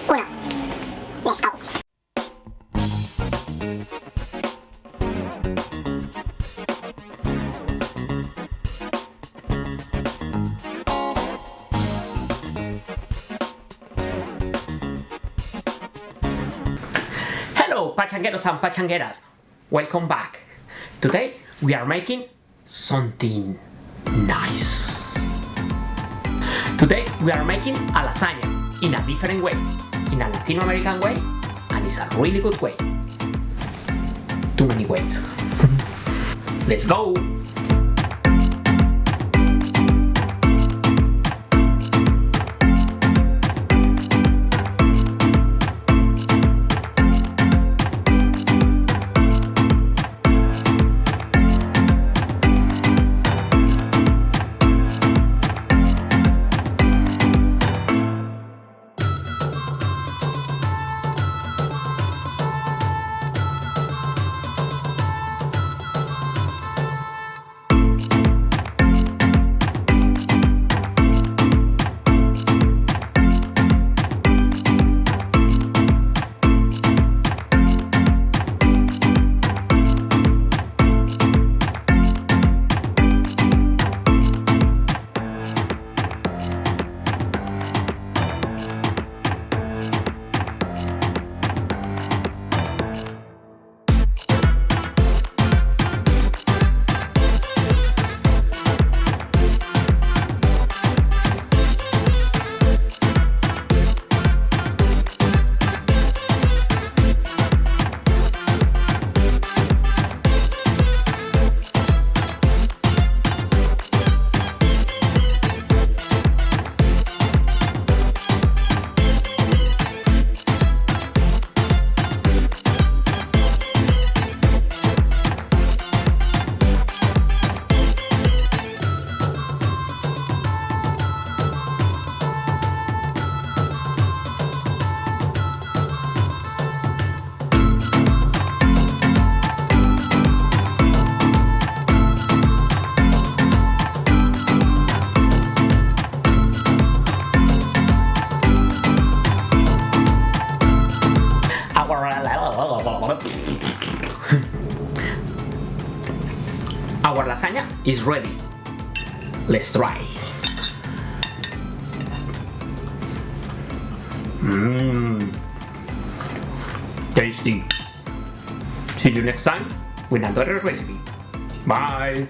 1. Let's go. Hello pachangueros and pachangueras, welcome back. Today we are making something nice. Today we are making a lasagna in a different way, in a Latino American way, and it's a really good way. Too many ways. Let's go! Our lasagna is ready. Let's try. Tasty. See you next time with another recipe. Bye.